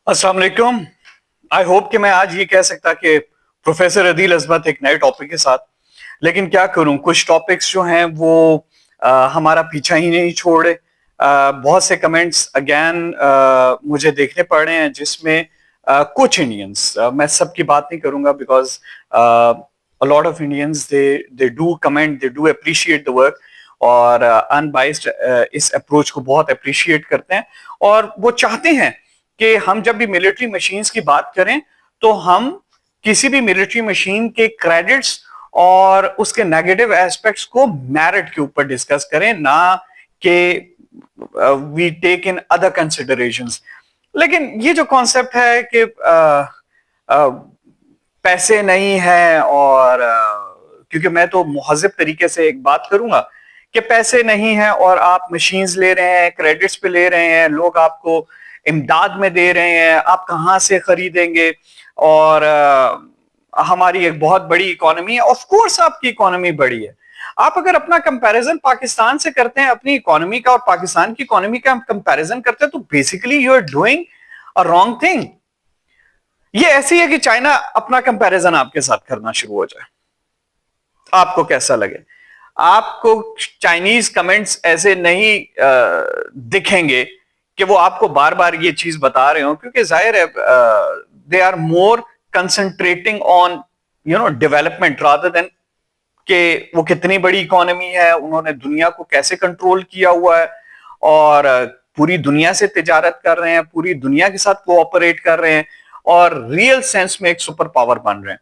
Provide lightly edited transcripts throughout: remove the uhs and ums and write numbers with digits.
अस्सलाम वालेकुम। I hope कि मैं आज ये कह सकता कि प्रोफेसर अदील अजमत एक नए टॉपिक के साथ, लेकिन क्या करूं, कुछ टॉपिक्स जो हैं वो हमारा पीछा ही नहीं छोड़ रहे। बहुत से कमेंट्स अगेन मुझे देखने पड़ रहे हैं जिसमें कुछ इंडियंस, मैं सबकी बात नहीं करूंगा because a lot of Indians they do comment, they do appreciate the work और अनबाइस्ड इस अप्रोच को बहुत अप्रिशिएट करते हैं और वो चाहते हैं कि हम जब भी मिलिट्री मशीन्स की बात करें तो हम किसी भी मिलिट्री मशीन के क्रेडिट्स और उसके नेगेटिव एस्पेक्ट्स को मेरिट के ऊपर डिस्कस करें, ना कि we take in other considerations. लेकिन ये जो कॉन्सेप्ट है कि पैसे नहीं है और क्योंकि मैं तो मुहज़्ज़ब तरीके से एक बात करूंगा कि पैसे नहीं है और आप मशीन्स ले रहे हैं, क्रेडिट्स पे ले रहे हैं, लोग आपको इमदाद में दे रहे हैं, आप कहां से खरीदेंगे? और हमारी एक बहुत बड़ी इकोनॉमी है। ऑफ कोर्स आपकी इकोनॉमी बड़ी है। आप अगर अपना कंपैरिजन पाकिस्तान से करते हैं, अपनी इकोनॉमी का और पाकिस्तान की इकोनॉमी का कंपैरिजन करते हैं, तो basically you are doing a wrong thing. ये ऐसी है कि चाइना अपना कंपैरिजन आपके साथ करना शुरू हो जाए, आपको कैसा लगे? आपको चाइनीज कमेंट्स ऐसे नहीं दिखेंगे कि वो आपको बार बार ये चीज बता रहे हो, क्योंकि जाहिर है they are more concentrating on development rather than कि वो कितनी बड़ी इकोनॉमी है, उन्होंने दुनिया को कैसे कंट्रोल किया हुआ है और पूरी दुनिया से तिजारत कर रहे हैं, पूरी दुनिया के साथ कोऑपरेट कर रहे हैं और रियल सेंस में एक सुपर पावर बन रहे हैं।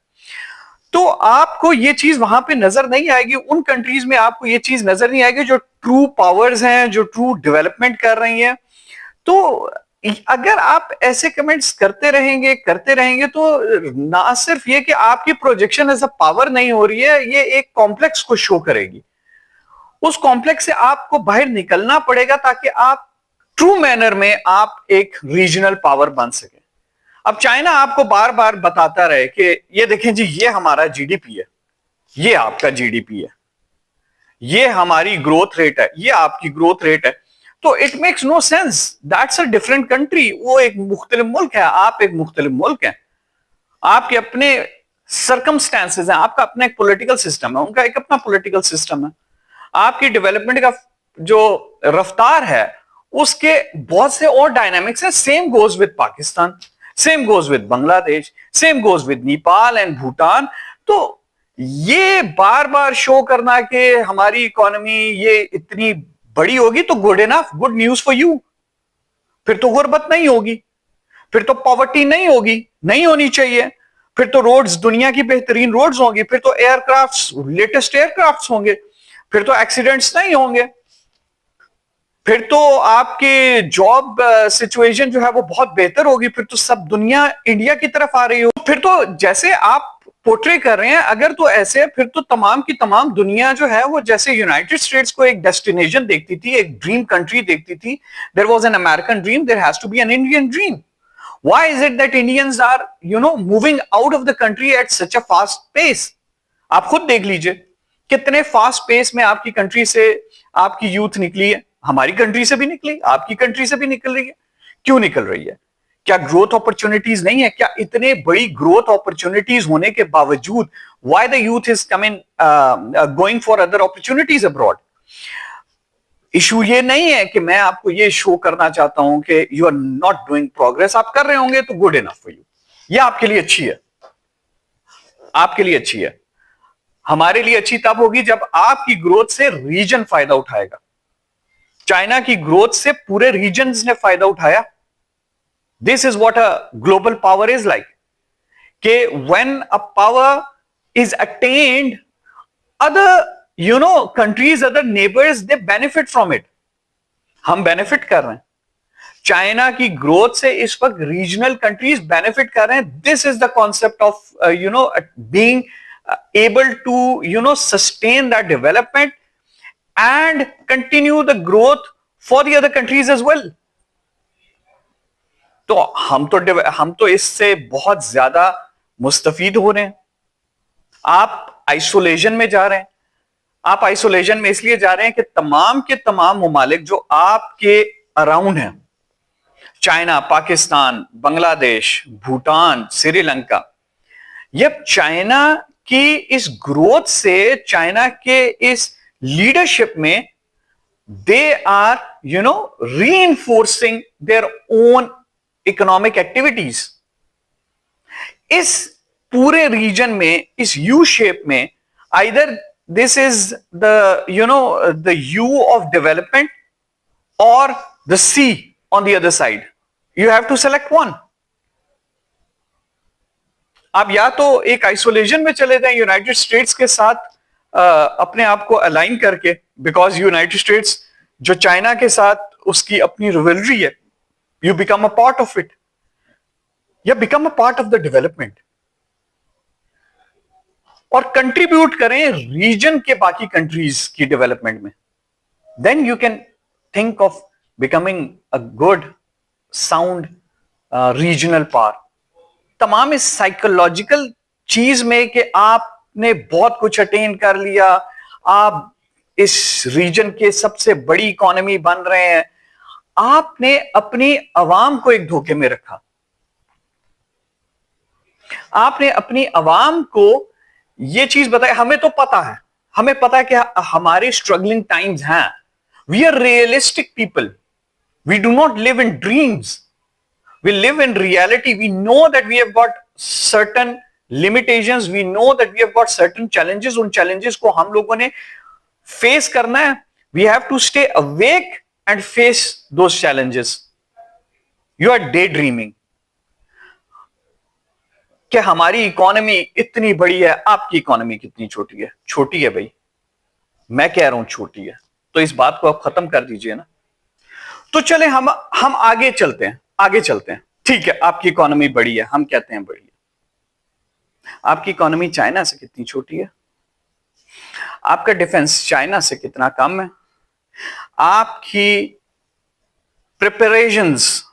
तो आपको ये चीज वहां पे नजर नहीं आएगी, उन कंट्रीज में आपको ये चीज नजर नहीं आएगी जो ट्रू पावर्स हैं, जो ट्रू डेवलपमेंट कर रही हैं। तो अगर आप ऐसे कमेंट्स करते रहेंगे तो ना सिर्फ ये कि आपकी प्रोजेक्शन एज अ पावर नहीं हो रही है, ये एक कॉम्प्लेक्स को शो करेगी। उस कॉम्प्लेक्स से आपको बाहर निकलना पड़ेगा ताकि आप ट्रू मैनर में आप एक रीजनल पावर बन सके। अब चाइना आपको बार बार बताता रहे कि ये देखें जी, ये हमारा जीडीपी है, ये आपका जीडीपी है, ये हमारी ग्रोथ रेट है, ये आपकी ग्रोथ रेट है, तो it makes no sense. That's a different country. वो एक मुख्तलिफ मुल्क है, आप एक मुख्तलिफ मुल्क है, आपके अपने सर्कमस्टेंसेस हैं, आपका अपना एक पॉलिटिकल सिस्टम है, उनका एक अपना पॉलिटिकल सिस्टम है। आपकी डेवलपमेंट का जो रफ्तार है उसके बहुत से और डायनामिक्स हैं। Same goes with Pakistan, same goes with Bangladesh, same goes with Nepal and Bhutan. तो ये बार बार शो करना कि हमारी इकोनॉमी ये इतनी बड़ी होगी तो good enough, good news for you. फिर तो गुर्बत नहीं होगी, फिर तो पॉवर्टी नहीं होगी, नहीं होनी चाहिए, फिर तो रोड्स दुनिया की बेहतरीन रोड्स होंगी, फिर तो एयरक्राफ्ट्स लेटेस्ट एयरक्राफ्ट्स होंगे, फिर तो एक्सीडेंट्स नहीं होंगे, फिर तो आपके जॉब सिचुएशन जो है वो बहुत बेहतर होगी, फिर तो सब दुनिया इंडिया की तरफ आ रही हो। फिर तो जैसे आप पोर्ट्रे कर रहे हैं, अगर तो ऐसे, फिर तो तमाम की तमाम दुनिया जो है वो जैसे यूनाइटेड स्टेट्स को एक डेस्टिनेशन देखती थी, एक ड्रीम कंट्री देखती थी। There was an American dream, there has to be an Indian dream. Why is it that Indians are, moving out of the country at such a fast pace? आप खुद देख लीजिए कितने फास्ट पेस में आपकी country से आपकी youth निकली है। हमारी कंट्री से भी निकली, आपकी कंट्री से भी निकल रही है। क्यों निकल रही है? क्या ग्रोथ अपॉर्चुनिटीज नहीं है? क्या इतने बड़ी ग्रोथ अपॉर्चुनिटीज होने के बावजूद why the youth is coming going for other opportunities abroad? Issue ये नहीं है कि मैं आपको ये शो करना चाहता हूं कि you are not doing progress. आप कर रहे होंगे तो गुड इनफ फॉर यू, ये आपके लिए अच्छी है, आपके लिए अच्छी है। हमारे लिए अच्छी तब होगी जब आपकी ग्रोथ से रीजन फायदा उठाएगा। चाइना की ग्रोथ से पूरे रीजन ने फायदा उठाया। This is what a global power is like, कि when a power is attained, other countries, other neighbours, they benefit from it. हम बेनिफिट कर रहे हैं चाइना की ग्रोथ से। इस वक्त रीजनल कंट्रीज बेनिफिट कर रहे हैं। This is the concept of being able to sustain that development and continue the growth for the other countries as well. तो हम तो इससे बहुत ज्यादा मुस्तफीद हो रहे हैं। आप आइसोलेशन में जा रहे हैं। आप आइसोलेशन में इसलिए जा रहे हैं कि तमाम के तमाम मुमालिक जो आपके अराउंड हैं, चाइना, पाकिस्तान, बांग्लादेश, भूटान, श्रीलंका, ये चाइना की इस ग्रोथ से, चाइना के इस लीडरशिप में, they are reinforcing their own economic activities. इस पूरे रीजन में, इस यू शेप में, either this is the U of development or the C on the other side. You have to select one. आप या तो एक आइसोलेशन में चले जाएं यूनाइटेड स्टेट्स के साथ, अपने आप को अलाइन करके, बिकॉज यूनाइटेड स्टेट्स जो चाइना के साथ उसकी अपनी रिवलरी है, you become a part of it, या become a part of the development, और कंट्रीब्यूट करें रीजन के बाकी कंट्रीज की डेवलपमेंट में. Then you can think of becoming a good sound regional power. तमाम इस साइकोलॉजिकल चीज में कि आपने बहुत कुछ अटेन कर लिया, आप इस रीजन के सबसे बड़ी इकोनॉमी बन रहे हैं, आपने अपनी अवाम को एक धोखे में रखा. आपने अपनी अवाम को यह चीज बताई, हमें तो पता है, हमें पता है कि हमारे स्ट्रगलिंग टाइम्स हैं, we are realistic people, we do not live in dreams, we live in reality. We know that we have got certain limitations, we know that we have got certain challenges. उन challenges को हम लोगों ने face करना है. We have to stay awake and face those challenges. You are daydreaming कि हमारी economy इतनी बड़ी है, आपकी इकोनॉमी कितनी छोटी है. छोटी है भाई, मैं कह रहा हूं छोटी है, तो इस बात को आप खत्म कर दीजिए ना. तो चले हम आगे चलते हैं, आगे चलते हैं. ठीक है, आपकी इकोनॉमी बड़ी है, हम कहते हैं बड़ी है. आपकी इकोनॉमी चाइना से कितनी छोटी है? आपका डिफेंस चाइना से कितना कम है? आपकी प्रिपरेशंस,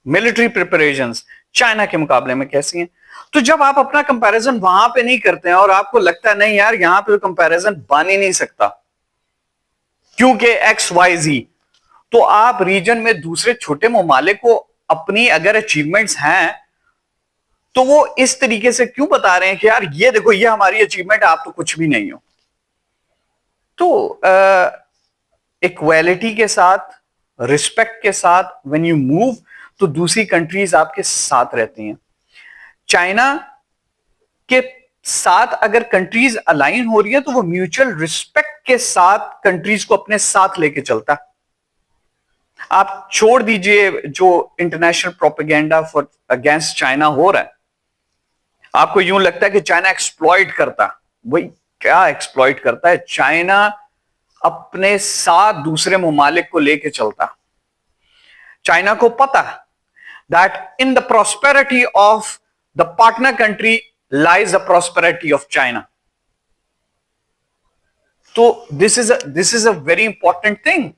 मिलिट्री प्रिपरेशंस चाइना के मुकाबले में कैसी हैं? तो जब आप अपना कंपैरिजन वहां पे नहीं करते हैं और आपको लगता है नहीं यार यहां पे कंपैरिजन बन ही नहीं सकता क्योंकि एक्स वाई जी, तो आप रीजन में दूसरे छोटे ममालिक को अपनी अगर अचीवमेंट्स हैं तो वो इस तरीके से क्यों बता रहे हैं कि यार ये देखो ये हमारी अचीवमेंट, आप तो कुछ भी नहीं हो. तो इक्वालिटी के साथ, रिस्पेक्ट के साथ व्हेन यू मूव, तो दूसरी कंट्रीज आपके साथ रहती हैं. चाइना के साथ अगर कंट्रीज अलाइन हो रही है तो वो म्यूचुअल रिस्पेक्ट के साथ कंट्रीज को अपने साथ लेके चलता है. आप छोड़ दीजिए जो international propaganda for against China हो रहा है. आपको यूं लगता है कि चाइना एक्सप्लॉइट करता, वही क्या एक्सप्लॉइट करता है? चाइना अपने साथ दूसरे ममालिक को लेके चलता. चाइना को पता है that in the prosperity of the partner country lies the prosperity of China. तो this is a very important thing.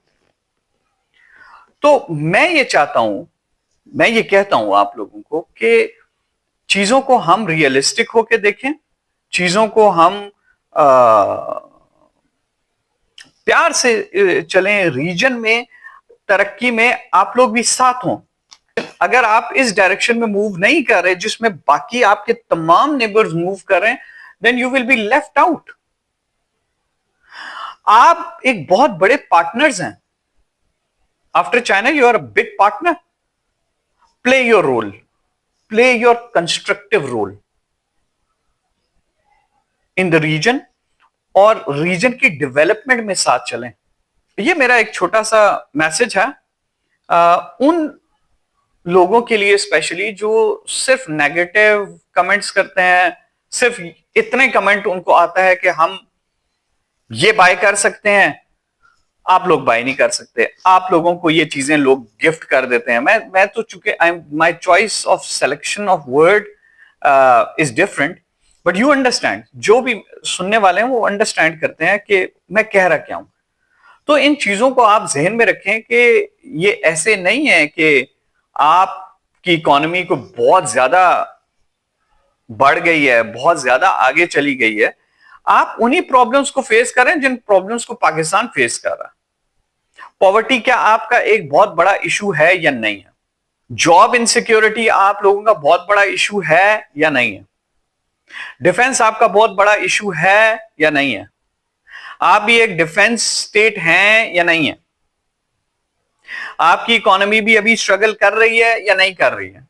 तो मैं ये चाहता हूं, मैं ये कहता हूं आप लोगों को कि चीजों को हम रियलिस्टिक होके देखें, चीजों को हम प्यार से चलें, रीजन में तरक्की में आप लोग भी साथ हों. अगर आप इस डायरेक्शन में मूव नहीं कर रहे जिसमें बाकी आपके तमाम नेबर्स मूव कर रहे हैं, then you will be left out. आप एक बहुत बड़े पार्टनर्स हैं. After China, you are a big partner. Play your role. Play your constructive role in the region और रीजन की डेवलपमेंट में साथ चलें. ये मेरा एक छोटा सा मैसेज है उन लोगों के लिए स्पेशली जो सिर्फ नेगेटिव कमेंट्स करते हैं. सिर्फ इतने कमेंट उनको आता है कि हम ये बाय कर सकते हैं, आप लोग बाय नहीं कर सकते. आप लोगों को ये चीजें लोग गिफ्ट कर देते हैं. मैं तो चूंकि my choice of selection of word is different, but you understand, जो भी सुनने वाले हैं वो अंडरस्टैंड करते हैं कि मैं कह रहा क्या हूं. तो इन चीजों को आप जहन में रखें कि ये ऐसे नहीं है कि आपकी इकोनॉमी को बहुत ज्यादा बढ़ गई है, बहुत ज्यादा आगे चली गई है. आप उन्हीं प्रॉब्लम्स को फेस करें जिन प्रॉब्लम्स को पाकिस्तान फेस कर रहा है. पॉवर्टी क्या आपका एक बहुत बड़ा इशू है या नहीं है? जॉब इनसिक्योरिटी आप लोगों का बहुत बड़ा इशू है या नहीं है? डिफेंस आपका बहुत बड़ा इशू है या नहीं है? आप भी एक डिफेंस स्टेट हैं या नहीं है? आपकी इकोनॉमी भी अभी स्ट्रगल कर रही है या नहीं कर रही है?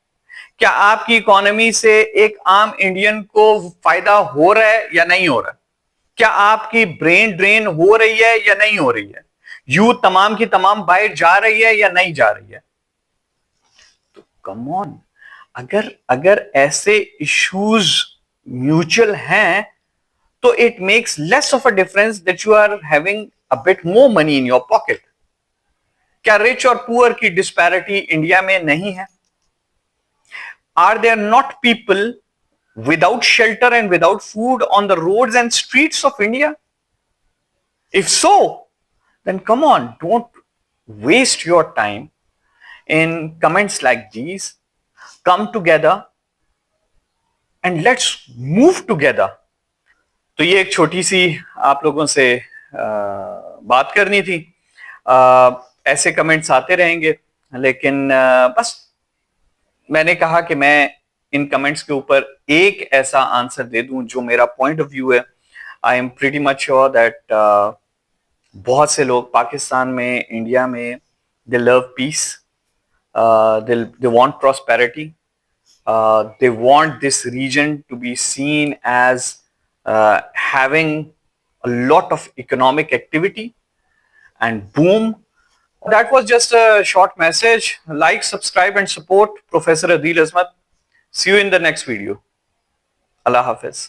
क्या आपकी इकोनॉमी से एक आम इंडियन को फायदा हो रहा है या नहीं हो रहा है? क्या आपकी ब्रेन ड्रेन हो रही है या नहीं हो रही है? यूथ तमाम की तमाम बाहर जा रही है या नहीं जा रही है? तो कम ऑन, अगर अगर ऐसे इश्यूज म्यूचुअल हैं तो it makes less of a difference that you are having a bit more money in your pocket. क्या रिच और पुअर की डिस्पैरिटी इंडिया में नहीं है? Are there not people without shelter and without food on the roads and streets of India? If so, then come on, don't waste your time in comments like these. Come together and let's move together. तो ये एक छोटी सी आप लोगों से बात करनी थी। ऐसे कमेंट्स आते रहेंगे, लेकिन बस मैंने कहा कि मैं इन कमेंट्स के ऊपर एक ऐसा आंसर दे दूं जो मेरा पॉइंट ऑफ व्यू है। I am pretty much sure that बहुत से लोग पाकिस्तान में, इंडिया में, they love peace, they want prosperity, they want this region to be seen as having a lot of economic activity and boom. That was just a short message. Like, subscribe and support Professor Adil Azmat. See you in the next video. Allah Hafiz.